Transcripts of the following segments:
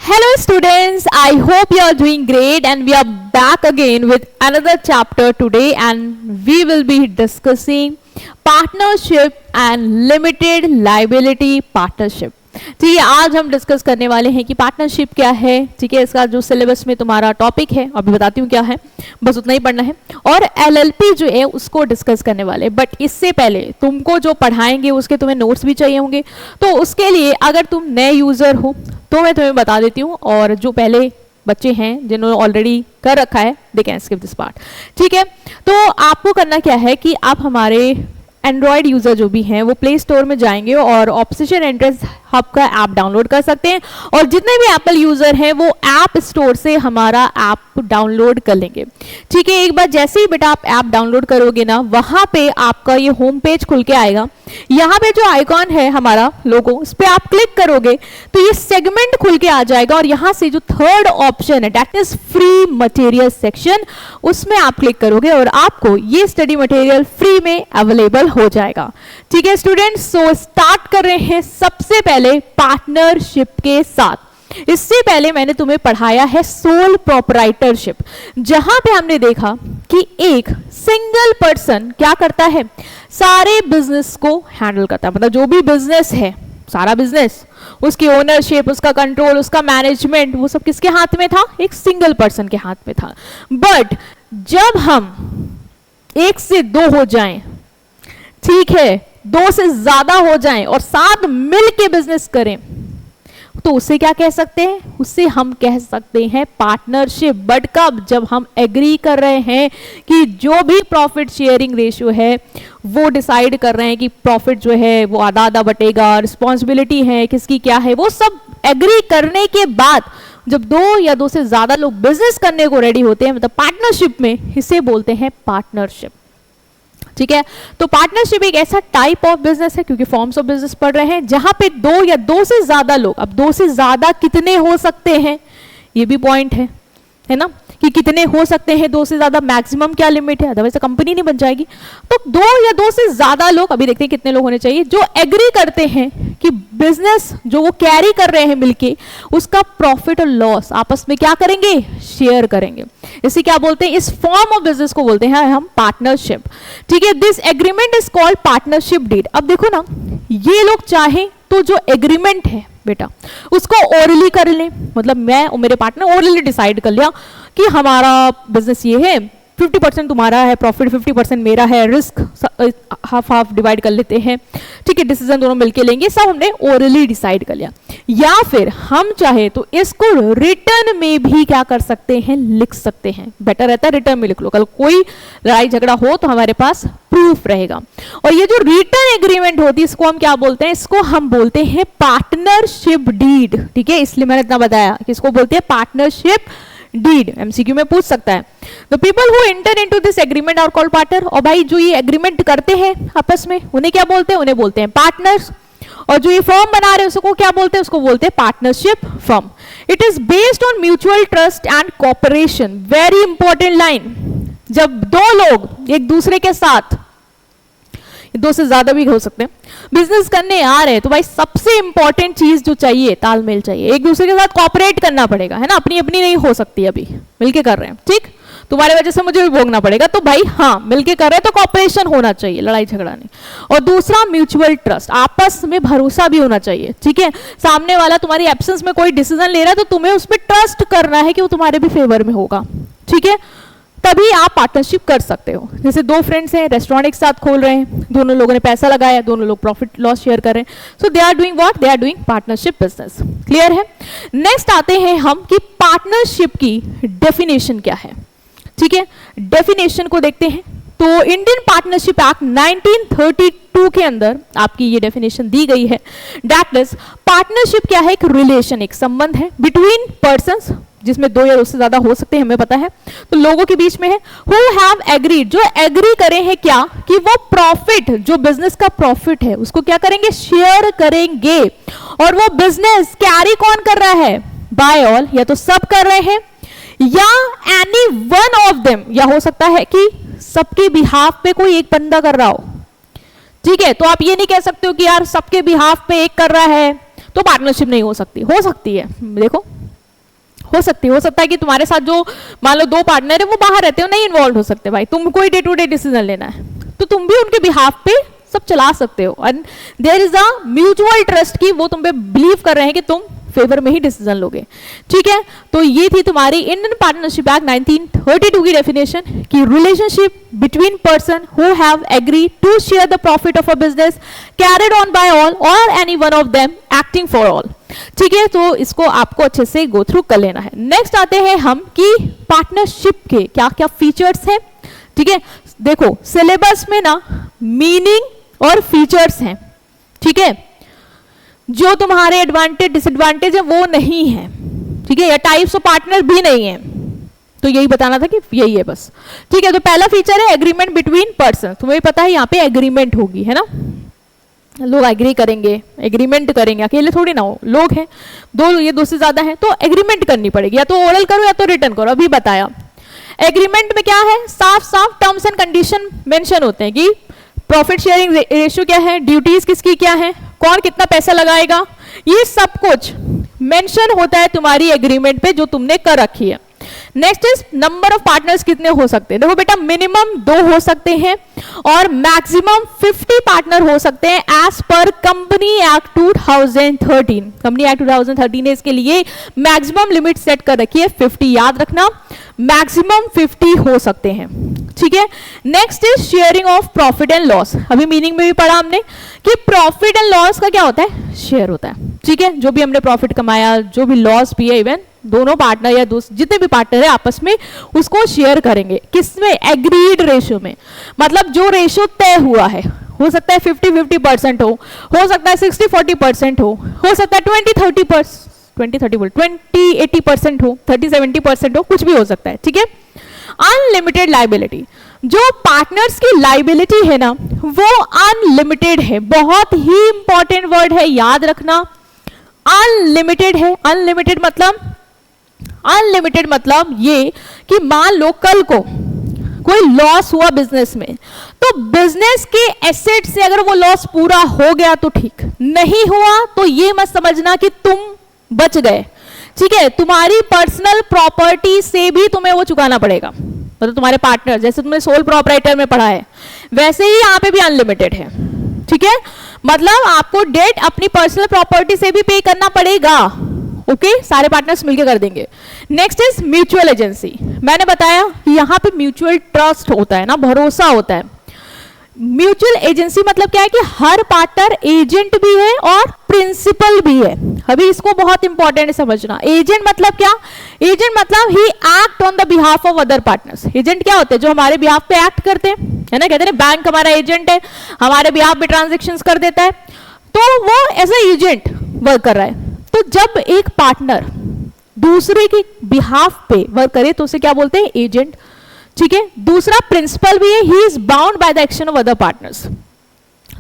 Hello students, I hope you are doing great and we are back again with another chapter today and we will be discussing partnership and limited liability partnership. ठीक है, आज हम discuss करने वाले हैं कि partnership क्या है. ठीक है, इसका जो सिलेबस में तुम्हारा टॉपिक है अभी बताती हूँ क्या है, बस उतना ही पढ़ना है. और एलएलपी जो है उसको डिस्कस करने वाले. बट इससे पहले तुमको जो पढ़ाएंगे उसके तुम्हें नोट्स भी चाहिए होंगे, तो उसके लिए अगर तुम नए यूजर हो तो मैं तुम्हें बता देती हूँ, और जो पहले बच्चे हैं जिन्होंने ऑलरेडी कर रखा है they can skip this part. ठीक है, तो आपको करना क्या है कि आप हमारे एंड्रॉयड यूजर जो भी हैं वो प्ले स्टोर में जाएंगे और ऑप्शन एंट्रेंस हब का ऐप डाउनलोड कर सकते हैं, और जितने भी एप्पल यूजर हैं वो ऐप स्टोर से हमारा ऐप डाउनलोड कर लेंगे. ठीक है, एक बार जैसे ही बेटा आप ऐप डाउनलोड करोगे ना, वहां पे आपका ये होम पेज खुल के आएगा. यहाँ पे जो आइकॉन है हमारा लोगो, उस पर आप क्लिक करोगे तो ये सेगमेंट खुल के आ जाएगा, और यहाँ से जो थर्ड ऑप्शन है that is free material section, उसमें आप क्लिक करोगे और आपको ये स्टडी मटेरियल फ्री में अवेलेबल हो जाएगा. ठीक है स्टूडेंट्स, सो स्टार्ट कर रहे हैं सबसे पहले पार्टनरशिप के साथ. इससे पहले मैंने तुम्हें पढ़ाया है सोल प्रोप्राइटरशिप, जहां पे हमने देखा कि एक सिंगल पर्सन क्या करता है, सारे बिजनेस को हैंडल करता है. मतलब जो भी बिजनेस है, सारा बिजनेस, उसकी ओनरशिप, उसका कंट्रोल, उसका मैनेजमेंट, वो सब किसके हाथ में था, एक सिंगल पर्सन के हाथ में था. बट जब हम एक से दो हो जाएं, ठीक है, दो से ज्यादा हो जाएं और साथ मिल के बिजनेस करें, तो उसे क्या कह सकते हैं, उसे हम कह सकते हैं पार्टनरशिप. बट कब, जब हम एग्री कर रहे हैं कि जो भी प्रॉफिट शेयरिंग रेशियो है वो डिसाइड कर रहे हैं कि प्रॉफिट जो है वो आधा आधा बटेगा, रिस्पॉन्सिबिलिटी है किसकी क्या है, वो सब एग्री करने के बाद जब दो या दो से ज्यादा लोग बिजनेस करने को रेडी होते हैं, मतलब पार्टनरशिप में, इसे बोलते हैं पार्टनरशिप. ठीक है, तो पार्टनरशिप एक ऐसा टाइप ऑफ बिजनेस है, क्योंकि फॉर्म्स ऑफ बिजनेस पढ़ रहे हैं, जहां पे दो या दो से ज्यादा लोग, अब दो से ज्यादा कितने हो सकते हैं ये भी पॉइंट है ना, कि कितने हो सकते हैं, दो से ज्यादा मैक्सिमम क्या लिमिट है, अदरवाइज कंपनी नहीं बन जाएगी. तो दो या दो से ज्यादा लोग, अभी देखते हैं कितने लोग होने चाहिए, जो एग्री करते हैं कि बिजनेस जो वो कैरी कर रहे हैं मिलके, उसका प्रॉफिट और लॉस आपस में क्या करेंगे, शेयर करेंगे. इसे क्या बोलते हैं, इस फॉर्म ऑफ बिजनेस को बोलते हैं हम पार्टनरशिप. ठीक है, this agreement is called partnership deed. अब देखो ना, ये लोग चाहें तो जो एग्रीमेंट है बेटा उसको ओरली कर लें, मतलब मैं और मेरे पार्टनर ओरली डिसाइड कर लिया कि हमारा बिजनेस ये है, 50% तुम्हारा है प्रॉफिट, 50% मेरा है, रिस्क हाफ हाफ डिवाइड कर लेते हैं. ठीक है, डिसीजन दोनों मिलके लेंगे, सब हमने ओरली डिसाइड कर लिया. या फिर हम चाहे तो इसको रिटर्न में भी क्या कर सकते हैं, लिख सकते हैं. बेटर रहता है रिटर्न में लिख लो, कल कोई लड़ाई झगड़ा हो तो हमारे पास प्रूफ रहेगा. और ये जो रिटर्न एग्रीमेंट होती है इसको हम क्या बोलते हैं, इसको हम बोलते हैं पार्टनरशिप डीड. ठीक है, इसलिए मैंने इतना बताया कि इसको बोलते हैं पार्टनरशिप डीड. एमसीक्यू में पूछ सकता है. The people who enter into this agreement are called partner. और भाई जो ये एग्रीमेंट करते हैं आपस में, उन्हें क्या बोलते हैं, उन्हें बोलते हैं पार्टनर्स. और जो ये फर्म बना रहे हैं उसको क्या बोलते हैं, उसको बोलते हैं partnership firm. It is based on mutual trust and cooperation. Very important line. जब दो लोग एक दूसरे के साथ, दो से ज्यादा भी हो सकते हैं, बिजनेस करने आ रहे हैं, तो भाई सबसे इंपॉर्टेंट चीज जो चाहिए, तालमेल चाहिए. एक दूसरे के साथ कॉपरेट करना पड़ेगा, है ना, अपनी अपनी नहीं हो सकती. अभी मिलके कर रहे हैं, ठीक, तुम्हारे वजह से मुझे भी भोगना पड़ेगा, तो भाई हाँ मिलके कर रहे हैं तो कॉपरेशन होना चाहिए, लड़ाई झगड़ा नहीं. और दूसरा म्यूचुअल ट्रस्ट, आपस में भरोसा भी होना चाहिए. ठीक है, सामने वाला तुम्हारी एब्सेंस में कोई डिसीजन ले रहा है तो तुम्हें उस पर ट्रस्ट करना है कि वो तुम्हारे भी फेवर में होगा. ठीक है, तभी आप पार्टनरशिप कर सकते हो. जैसे दो फ्रेंड्स हैं, रेस्टोरेंट एक साथ खोल रहे हैं, दोनों लोगों ने पैसा लगाया, दोनों लोग प्रॉफिट लॉस शेयर कर रहे हैं, so they are doing what, they are doing partnership business. Clear है. नेक्स्ट आते हैं हम कि पार्टनरशिप की डेफिनेशन क्या है. ठीक है, डेफिनेशन को देखते हैं. तो इंडियन पार्टनरशिप एक्ट 1932 के अंदर आपकी ये डेफिनेशन दी गई है. दैट इज, पार्टनरशिप क्या है, एक रिलेशन, एक संबंध है बिटवीन पर्संस, जिसमें दो या उससे ज्यादा हो सकते हैं, हमें पता है, तो लोगों के बीच में है. हु हैव एग्रीड, जो एग्री करे हैं क्या, कि वो प्रॉफिट, जो बिजनेस का प्रॉफिट है उसको क्या करेंगे, शेयर करेंगे. और वो बिजनेस कैरी कौन कर रहा है, बाय ऑल, या तो सब कर रहे हैं, या एनी वन ऑफ देम, या हो सकता है कि सबके बिहाफ पे कोई एक बंदा कर रहा हो. ठीक है, तो आप ये नहीं कह सकते हो कि यार सबके बिहाफ पे एक कर रहा है तो पार्टनरशिप नहीं हो सकती. हो सकती है. देखो हो सकता है कि तुम्हारे साथ जो मान लो दो पार्टनर है वो बाहर रहते हो, नहीं इन्वॉल्व हो सकते भाई, तुमको ही डे टू डे डिसीजन लेना है, तो तुम भी उनके बिहाफ पे सब चला सकते हो। And there is a mutual trust की वो तुम पे बिलीव कर रहे हैं कि तुम फेवर में ही डिसीजन लोगे, ठीक है। तो ये थी तुम्हारी इंडियन पार्टनरशिप एक्ट 1932 की डेफिनेशन कि relationship between person who have agree to share the profit of a business carried on by all और any one of them acting for all, ठीक है। तो इसको आपको अच्छे से गो थ्रू कर लेना है। नेक्स्ट आते हैं हम कि पार्टनरशिप के क्या क्या फीचर्स हैं, ठीक है। देखो सिलेबस में ना मीनिंग और फीचर्स हैं, ठीक है, जो तुम्हारे एडवांटेज डिसएडवांटेज है वो नहीं है, ठीक है, या टाइप्स ऑफ पार्टनर भी नहीं है, तो यही बताना था कि यही है बस, ठीक है। तो पहला फीचर है एग्रीमेंट बिटवीन पर्सन, तुम्हें पता है यहाँ पे एग्रीमेंट होगी, है ना, लोग एग्री करेंगे, एग्रीमेंट करेंगे, अकेले थोड़ी ना हो, लोग हैं दो, ये दो से ज्यादा है तो एग्रीमेंट करनी पड़ेगी, या तो ओरल करो या तो रिटर्न करो, अभी बताया। एग्रीमेंट में क्या है, साफ साफ टर्म्स एंड कंडीशन मेंशन होते हैं कि प्रॉफिट शेयरिंग रेशियो क्या है, ड्यूटीज किसकी क्या है, कौन कितना पैसा लगाएगा, ये सब कुछ मेंशन होता है तुम्हारी एग्रीमेंट पे जो तुमने कर रखी है। Next is number of partners कितने हो सकते हैं, देखो बेटा मिनिमम 2 हो सकते हैं और मैक्सिमम 50 पार्टनर हो सकते हैं as per company act 2013। Company act 2013 ने इसके लिए मैक्सिमम लिमिट सेट कर रखी है 50, याद रखना मैक्सिमम 50 हो सकते हैं, ठीक है। Next is sharing of profit and loss, अभी मीनिंग में भी पढ़ा हमने कि प्रॉफिट एंड लॉस का क्या होता है, शेयर होता है, ठीक है। जो भी हमने प्रॉफिट कमाया, जो भी लॉस भी है, इवन दोनों पार्टनर या जितने भी पार्टनर है आपस में उसको शेयर करेंगे, किसमें, एग्रीड रेशियो में, मतलब जो रेशियो तय हुआ है, हो सकता है 50-50% हो सकता है 60-40% हो सकता है 20-30% हो, 30-70% हो, कुछ भी हो सकता है, ठीक है। अनलिमिटेड लाइबिलिटी, जो पार्टनर्स की लाइबिलिटी है ना वो अनलिमिटेड है, बहुत ही इंपॉर्टेंट वर्ड है, याद रखना, अनलिमिटेड है। अनलिमिटेड मतलब ये कि मान लो कल को कोई लॉस हुआ बिजनेस में, तो बिजनेस के एसेट से अगर वो लॉस पूरा हो गया तो ठीक, नहीं हुआ तो ये मत समझना कि तुम बच गए, ठीक है। तुम्हारी पर्सनल प्रॉपर्टी से भी तुम्हें वो चुकाना पड़ेगा, मतलब तुम्हारे पार्टनर, जैसे तुमने सोल प्रोप्राइटर में पढ़ा है वैसे ही यहाँ पे भी अनलिमिटेड है, ठीक है। मतलब आपको डेट अपनी पर्सनल प्रॉपर्टी से भी पे करना पड़ेगा, ओके, सारे पार्टनर्स मिलकर कर देंगे। नेक्स्ट इज म्यूचुअल एजेंसी, मैंने बताया कि यहाँ पे म्यूचुअल ट्रस्ट होता है ना, भरोसा होता है। म्यूचुअल एजेंसी मतलब क्या है कि हर पार्टनर एजेंट भी है और प्रिंसिपल भी है, अभी इसको बहुत इंपॉर्टेंट है समझना। एजेंट मतलब क्या, एजेंट मतलब ही act on the behalf of other partners. Agent क्या होते हैं, जो हमारे बिहाफ पे एक्ट करते हैं, है ना, कहते हैं बैंक हमारा एजेंट है, हमारे बिहाफ पे ट्रांजेक्शन्स कर देता है, तो वो एज ए एजेंट वर्क कर रहा है। तो जब एक पार्टनर दूसरे की बिहाफ पे वर्क करे तो उसे क्या बोलते हैं, एजेंट, ठीक है। दूसरा प्रिंसिपल भी है, he is bound by the action of other partners.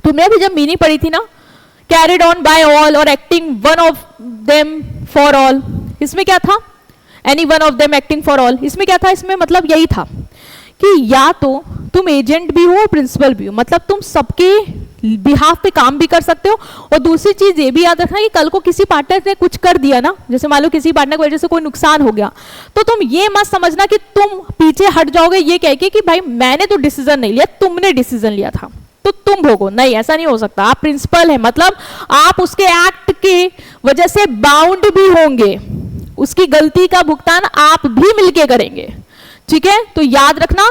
तुमने अभी जब मीनिंग पढ़ी थी ना, कैरिड ऑन बाय ऑल और acting one of them for all, इसमें क्या था, any one of them acting for all, इसमें क्या था, इसमें मतलब यही था कि या तो तुम एजेंट भी हो और प्रिंसिपल भी हो, मतलब तुम सबके बिहाफ पे काम भी कर सकते हो। और दूसरी चीज ये भी याद रखना कि कल को किसी पार्टनर ने कुछ कर दिया ना, जैसे मान लो किसी पार्टनर की वजह से कोई नुकसान हो गया, तो तुम ये मत समझना कि तुम पीछे हट जाओगे ये कह के कि भाई मैंने तो डिसीजन नहीं लिया, तुमने डिसीजन लिया था तो तुम भोगो, नहीं, ऐसा नहीं हो सकता। आप प्रिंसिपल है, मतलब आप उसके एक्ट के वजह से बाउंड भी होंगे, उसकी गलती का भुगतान आप भी मिलके करेंगे, ठीक है। तो याद रखना,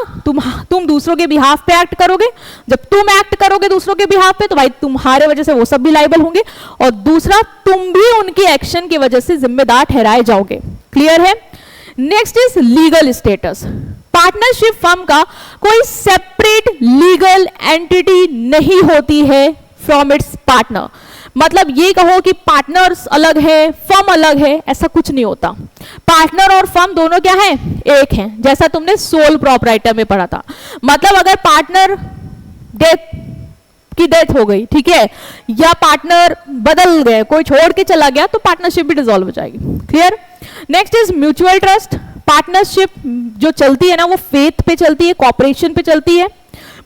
तुम दूसरों के बिहाफ पे एक्ट करोगे, जब तुम एक्ट करोगे दूसरों के बिहाफ पे तो भाई तुम्हारे वजह से वो सब भी लायबल होंगे, और दूसरा तुम भी उनके एक्शन की वजह से जिम्मेदार ठहराए जाओगे, क्लियर है। Next is legal status, partnership firm का कोई सेपरेट लीगल एंटिटी नहीं होती है फ्रॉम इट्स पार्टनर, मतलब ये कहो कि पार्टनर्स अलग है फर्म अलग है, ऐसा कुछ नहीं होता। पार्टनर और फर्म दोनों क्या है, एक हैं, जैसा तुमने सोल प्रोप्राइटर में पढ़ा था। मतलब अगर पार्टनर डेथ हो गई, ठीक है, या पार्टनर बदल गए, कोई छोड़ के चला गया, तो पार्टनरशिप भी डिसॉल्व हो जाएगी, clear. Next is mutual trust, partnership जो चलती है ना वो फेथ पे चलती है, कॉपरेशन पे चलती है,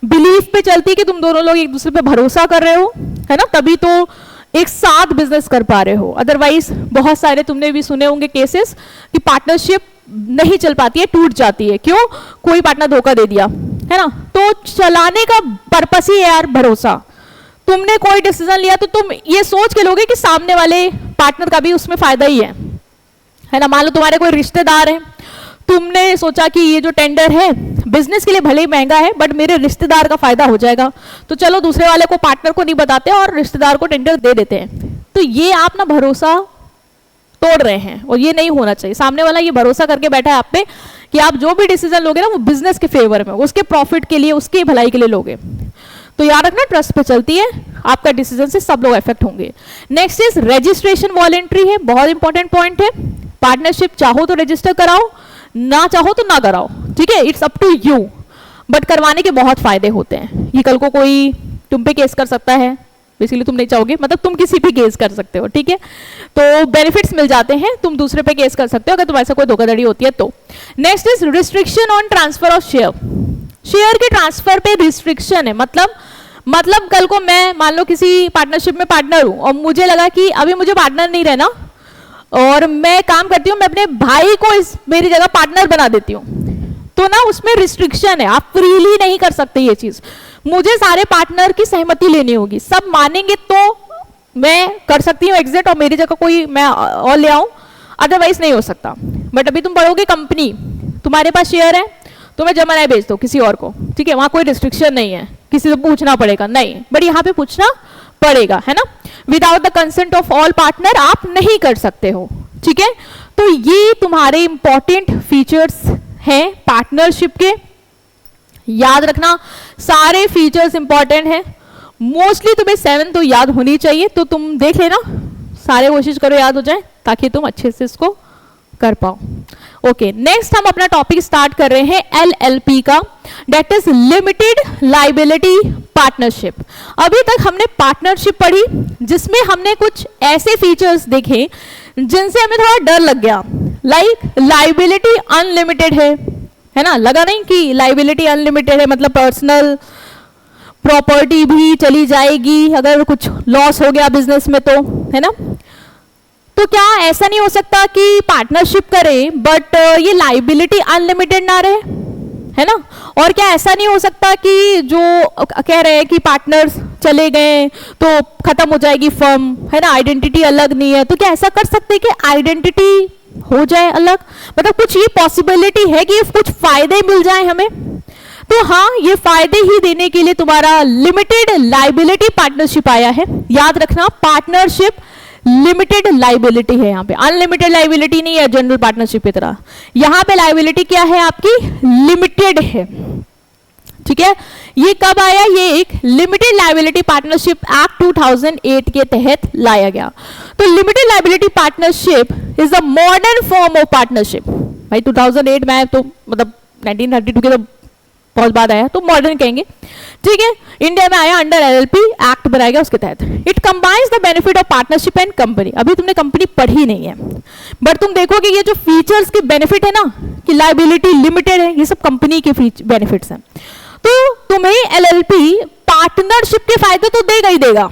बिलीफ पे चलती है कि तुम दोनों लोग एक दूसरे पे भरोसा कर रहे हो, है ना, तभी तो एक साथ बिजनेस कर पा रहे हो। अदरवाइज बहुत सारे तुमने भी सुने होंगे केसेस कि पार्टनरशिप नहीं चल पाती है, टूट जाती है। क्यों? कोई पार्टनर धोखा दे दिया, है ना। तो चलाने का पर्पस ही है यार भरोसा। तुमने कोई डिसीजन लिया तो तुम ये सोच के लोगे कि सामने वाले पार्टनर का भी उसमें फायदा ही है ना। मान लो तुम्हारे कोई रिश्तेदार है, तुमने सोचा कि ये जो टेंडर है बिजनेस के लिए भले ही महंगा है बट मेरे रिश्तेदार का फायदा हो जाएगा, तो चलो दूसरे वाले को, पार्टनर को नहीं बताते और रिश्तेदार को टेंडर दे देते हैं। तो ये आप ना भरोसा तोड़ रहे हैं और ये नहीं होना चाहिए। सामने वाला ये भरोसा करके बैठा है आप पे कि आप जो भी डिसीजन लोगे ना वो बिजनेस के फेवर में, उसके प्रॉफिट के लिए, उसकी भलाई के लिए लोगे। तो याद रखना, ट्रस्ट पे चलती है, आपका डिसीजन से सब लोग इफेक्ट होंगे। नेक्स्ट इज रजिस्ट्रेशन वॉलंटरी है, बहुत इंपॉर्टेंट पॉइंट है। पार्टनरशिप चाहो तो रजिस्टर कराओ, ना चाहो तो ना कराओ, ठीक है, it's up to you. But करवाने के बहुत फायदे होते हैं। ये कल को कोई तुम पे केस कर सकता है, बेसिकली तुम नहीं चाहोगे, मतलब तुम किसी पे केस कर सकते हो, ठीक है। तो बेनिफिट्स मिल जाते हैं, तुम दूसरे पे केस कर सकते हो अगर तुम्हारे साथ कोई धोखाधड़ी होती है तो। Next is restriction on transfer of share. Share के ट्रांसफर पे रिस्ट्रिक्शन है, मतलब कल को मैं मान लो किसी पार्टनरशिप में पार्टनर हूं और मुझे लगा कि अभी मुझे पार्टनर नहीं रहना और मैं काम करती हूँ, मैं अपने भाई को मेरी जगह पार्टनर बना देती हूँ, तो ना उसमें रिस्ट्रिक्शन है, आप फ्रीली नहीं कर सकते ये चीज। मुझे सारे पार्टनर की सहमति लेनी होगी, सब मानेंगे तो मैं कर सकती हूँ एग्जिट और मेरी जगह कोई मैं और ले आऊं, अदरवाइज नहीं हो सकता। बट अभी तुम पढ़ोगे कंपनी, तुम्हारे पास शेयर है, तुम्हें जमा नहीं भेज दो किसी और को, ठीक है, वहां कोई रिस्ट्रिक्शन नहीं है, किसी से पूछना पड़ेगा नहीं, बट यहाँ पे पूछना पड़ेगा, है ना। Without the consent of all partner आप नहीं कर सकते हो, ठीक है। तो ये तुम्हारे इंपॉर्टेंट फीचर्स हैं पार्टनरशिप के, याद रखना सारे फीचर्स इंपॉर्टेंट हैं। मोस्टली तुम्हें 7 तो याद होनी चाहिए, तो तुम देख लेना, सारे कोशिश करो याद हो जाए ताकि तुम अच्छे से इसको कर पाओ। ओके, नेक्स्ट हम अपना टॉपिक स्टार्ट कर रहे हैं LLP का, that is limited liability partnership. अभी तक हमने पार्टनरशिप पढ़ी जिसमें हमने कुछ ऐसे फीचर्स देखे जिनसे हमें थोड़ा डर लग गया, लाइक लाइबिलिटी अनलिमिटेड है ना। लगा नहीं कि लाइबिलिटी अनलिमिटेड है मतलब पर्सनल प्रॉपर्टी भी चली जाएगी अगर कुछ लॉस हो गया बिजनेस में, तो है ना। तो क्या ऐसा नहीं हो सकता कि पार्टनरशिप करें बट ये लाइबिलिटी अनलिमिटेड ना रहे, है ना। और क्या ऐसा नहीं हो सकता कि जो कह रहे हैं कि पार्टनर्स चले गए तो खत्म हो जाएगी फर्म, है ना, आइडेंटिटी अलग नहीं है, तो क्या ऐसा कर सकते हैं कि आइडेंटिटी हो जाए अलग, मतलब कुछ ये पॉसिबिलिटी है कि कुछ फायदे मिल जाए हमें। तो हाँ, ये फायदे ही देने के लिए तुम्हारा लिमिटेड लाइबिलिटी पार्टनरशिप आया है। याद रखना, पार्टनरशिप लिमिटेड लाइबिलिटी है, यहाँ पे अनलिमिटेड लाइबिलिटी नहीं है जनरल पार्टनरशिप की तरह। यहाँ पे लाइबिलिटी क्या है आपकी, लिमिटेड है, ठीक है। ये कब आया, ये एक लिमिटेड लाइबिलिटी पार्टनरशिप एक्ट 2008 के तहत लाया गया। तो limited liability partnership is the modern form of partnership. भाई 2008 में तो मतलब 1932 के तो बहुत बाद आया, तो मॉडर्न कहेंगे, ठीक है। इंडिया में आया अंडर LLP एक्ट बनाया गया उसके तहत। It combines the benefit of partnership and company. अभी तुमने कंपनी पढ़ी नहीं है बट तुम देखोगे ये जो फीचर्स के बेनिफिट है ना कि लाइबिलिटी लिमिटेड है, ये सब कंपनी के बेनिफिट्स हैं। तो तुम्हें LLP पार्टनरशिप के फायदे तो देगा ही देगा,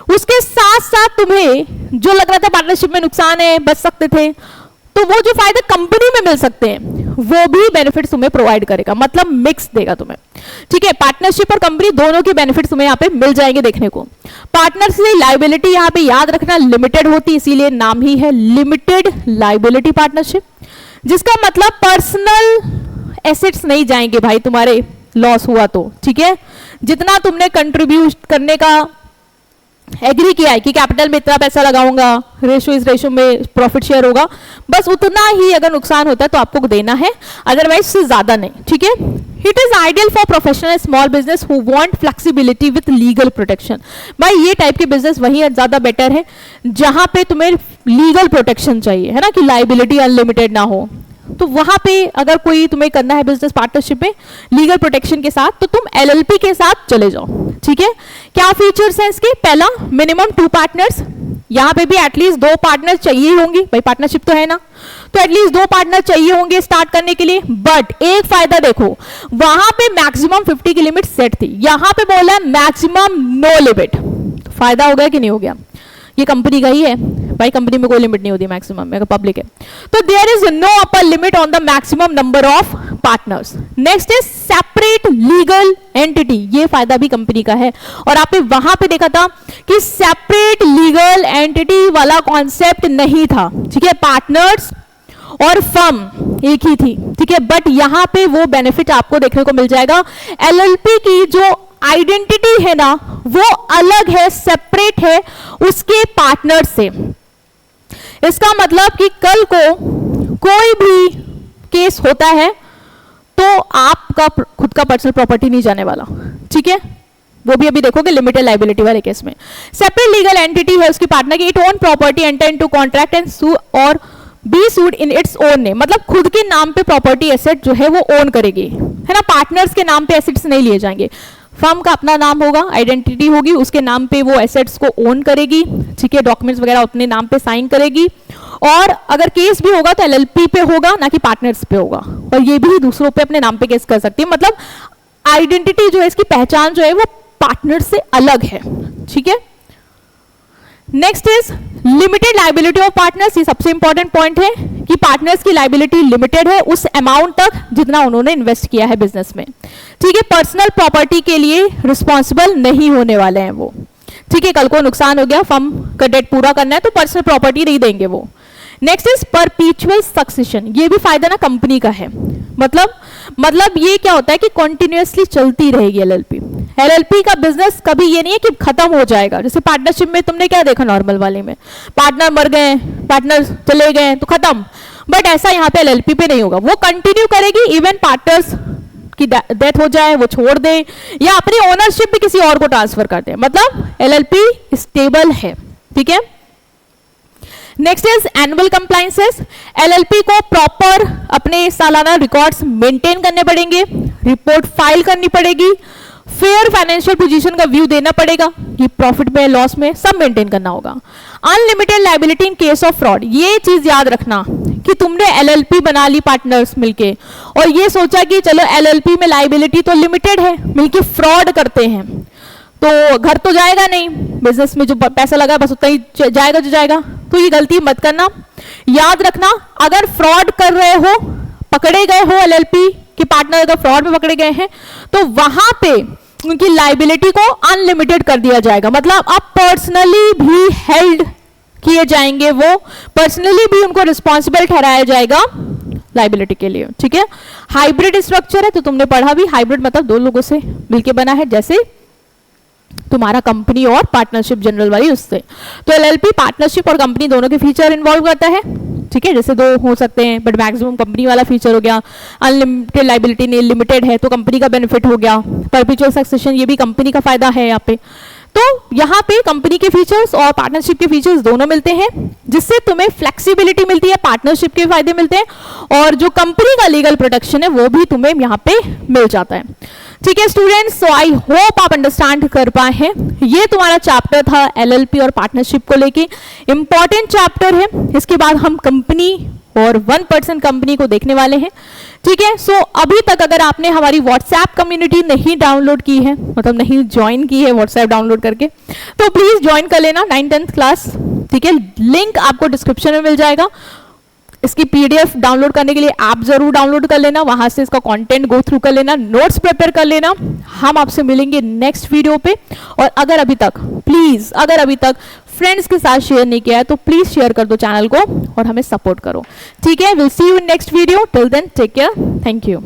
उसके साथ साथ तुम्हें जो लग रहा था पार्टनरशिप में नुकसान है, बच सकते थे, तो वो जो फायदे कंपनी में मिल सकते हैं वो भी बेनिफिट्स तुम्हें प्रोवाइड करेगा, मतलब मिक्स देगा तुम्हें, ठीक है। पार्टनरशिप और कंपनी दोनों के बेनिफिट्स तुम्हें यहाँ पे मिल जाएंगे देखने को। पार्टनर्स की लाइबिलिटी यहाँ पे याद रखना लिमिटेड होती, इसीलिए नाम ही है लिमिटेड लाइबिलिटी पार्टनरशिप, जिसका मतलब पर्सनल एसेट्स नहीं जाएंगे भाई तुम्हारे लॉस हुआ तो, ठीक है। जितना तुमने कंट्रीब्यूट करने का एग्री किया है कि कैपिटल में इतना पैसा लगाऊंगा, रेशियो इस रेशियो में प्रॉफिट शेयर होगा, बस उतना ही अगर नुकसान होता है तो आपको देना है, अदरवाइज से ज्यादा नहीं, ठीक है। It is ideal for professional small business who want flexibility with legal protection. भाई ये टाइप के बिजनेस वही ज्यादा बेटर है जहां पे तुम्हें लीगल प्रोटेक्शन चाहिए, है ना, कि लाइबिलिटी अनलिमिटेड ना हो। तो वहां पे अगर कोई तुम्हें करना है बिजनेस पार्टनरशिप में लीगल प्रोटेक्शन के साथ, तो तुम LLP के साथ चले जाओ, ठीक है। क्या फीचर्स हैं इसके, पहला मिनिमम 2 पार्टनर्स, यहाँ पे भी एटलीस्ट 2 पार्टनर चाहिए होंगे, भाई पार्टनरशिप तो है ना, तो एटलीस्ट 2 पार्टनर चाहिए होंगे स्टार्ट करने के लिए। बट एक फायदा देखो, वहां पे मैक्सिमम 50 की लिमिट सेट थी, यहाँ पे बोला मैक्सिमम नो लिमिट फायदा हो गया कि नहीं हो गया? ये कंपनी का ही है भाई, कंपनी में कोई लिमिट नहीं होती मैक्सिमम में, अगर पब्लिक है तो there is no upper limit on the maximum number of partners. Next is separate legal entity, ये फायदा भी कंपनी का है। और आपने वहां पे देखा था कि सेपरेट लीगल एंटिटी वाला कॉन्सेप्ट नहीं था, ठीक है, पार्टनर्स और फर्म एक ही थी, ठीक है, बट यहां पे वो बेनिफिट आपको देखने को मिल जाएगा। एलएलपी की जो आइडेंटिटी है ना वो अलग है, सेपरेट है उसके पार्टनर से। इसका मतलब कि कल को कोई भी केस होता है तो आपका खुद का पर्सनल प्रॉपर्टी नहीं जाने वाला, ठीक है, वो भी अभी देखोगे लिमिटेड लाइबिलिटी वाले केस में। सेपरेट लीगल एंटिटी है उसकी पार्टनर की, it own property enter into contract and sue और be sued in its own name, मतलब खुद के नाम पे प्रॉपर्टी एसेट जो है वो ओन करेगी, है ना, पार्टनर्स के नाम पे एसेट्स नहीं लिए जाएंगे। फर्म का अपना नाम होगा, आइडेंटिटी होगी, उसके नाम पे वो एसेट्स को ओन करेगी, ठीक है, डॉक्यूमेंट्स वगैरह अपने नाम पे साइन करेगी। और अगर केस भी होगा तो एलएलपी पे होगा, ना कि पार्टनर्स पे होगा। और ये भी दूसरों पे अपने नाम पे केस कर सकती है, मतलब आइडेंटिटी जो है, इसकी पहचान जो है वो पार्टनर से अलग है, ठीक है। Next is limited liability of partners, ये सबसे इंपॉर्टेंट पॉइंट है कि पार्टनर्स की लाइबिलिटी लिमिटेड है उस अमाउंट तक जितना उन्होंने इन्वेस्ट किया है बिजनेस में, ठीक है, पर्सनल प्रॉपर्टी के लिए रिस्पॉन्सिबल नहीं होने वाले हैं वो, ठीक है, कल को नुकसान हो गया, फर्म का डेट पूरा करना है तो पर्सनल प्रॉपर्टी नहीं देंगे वो। नेक्स्ट इज परपीचुअल सक्सेशन, ये भी फायदा ना कंपनी का है, मतलब ये क्या होता है कि कंटिन्यूअसली चलती रहेगी एलएलपी। एलएलपी का बिजनेस कभी ये नहीं है कि खत्म हो जाएगा, जैसे पार्टनरशिप में तुमने क्या देखा नॉर्मल वाले में, पार्टनर मर गए, पार्टनर चले गए तो खत्म, बट ऐसा यहाँ पे एलएलपी पे नहीं होगा, वो कंटिन्यू करेगी, इवन पार्टनर्स की डेथ हो जाए, वो छोड़ दे या अपनी ओनरशिप भी किसी और को ट्रांसफर कर दे, मतलब एलएलपी स्टेबल है, ठीक है। Next is annual compliances, LLP को प्रॉपर अपने सालाना रिकॉर्ड्स मेंटेन करने पड़ेंगे, रिपोर्ट फाइल करनी पड़ेगी, फेयर फाइनेंशियल पोजीशन का व्यू देना पड़ेगा कि प्रॉफिट में लॉस में सब मेंटेन करना होगा। Unlimited liability in case of fraud, ये चीज याद रखना कि तुमने एलएलपी बना ली पार्टनर्स मिलके और ये सोचा कि चलो एलएलपी में लायबिलिटी तो लिमिटेड है, मिलके फ्रॉड करते हैं तो घर तो जाएगा नहीं, बिजनेस में जो पैसा लगा बस उतना ही जाएगा जो जाएगा, तो ये गलती मत करना। याद रखना अगर फ्रॉड कर रहे हो, पकड़े गए हो एलएलपी के पार्टनर अगर फ्रॉड में पकड़े गए हैं तो वहां पे उनकी लायबिलिटी को अनलिमिटेड कर दिया जाएगा, मतलब अब पर्सनली भी हेल्ड किए जाएंगे, वो पर्सनली भी उनको रिस्पॉन्सिबल ठहराया जाएगा लायबिलिटी के लिए, ठीक है। हाइब्रिड स्ट्रक्चर है तो तुमने पढ़ा भी, हाइब्रिड मतलब दो लोगों से मिलकर बना है, जैसे तुम्हारा कंपनी और पार्टनरशिप जनरल वाली उससे। तो एलएलपी पार्टनरशिप और कंपनी दोनों के फीचर इन्वॉल्व करता है, ठीक है, जैसे दो हो सकते हैं बट मैक्सिमम कंपनी वाला फीचर हो गया। अनलिमिटेड लायबिलिटी नहीं, लिमिटेड है तो कंपनी का बेनिफिट हो गया। परपेचुअल सक्सेशन ये भी कंपनी का फायदा है यहाँ पे। तो यहाँ पे कंपनी के फीचर्स और पार्टनरशिप के फीचर्स दोनों मिलते हैं, जिससे तुम्हें फ्लेक्सिबिलिटी मिलती है, पार्टनरशिप के फायदे मिलते हैं और जो कंपनी का लीगल प्रोटेक्शन है वो भी तुम्हें यहाँ पे मिल जाता है, ठीक है स्टूडेंट्स। सो आई होप आप अंडरस्टैंड कर पाए हैं। ये तुम्हारा चैप्टर था एलएलपी और पार्टनरशिप को लेके, इंपॉर्टेंट चैप्टर है। इसके बाद हम कंपनी और 1% कंपनी को देखने वाले हैं, ठीक है। सो अभी तक अगर आपने हमारी व्हाट्सएप कम्युनिटी नहीं डाउनलोड की है, मतलब नहीं ज्वाइन की है व्हाट्सएप डाउनलोड करके, तो प्लीज ज्वाइन कर लेना 9th-10th क्लास, ठीक है। लिंक आपको डिस्क्रिप्शन में मिल जाएगा। इसकी पीडीएफ डाउनलोड करने के लिए ऐप जरूर डाउनलोड कर लेना, वहां से इसका कंटेंट गो थ्रू कर लेना, नोट्स प्रिपेयर कर लेना। हम आपसे मिलेंगे नेक्स्ट वीडियो पे। और अगर अभी तक फ्रेंड्स के साथ शेयर नहीं किया है तो प्लीज शेयर कर दो चैनल को और हमें सपोर्ट करो, ठीक है। Will see you in next video, till then take care, thank you.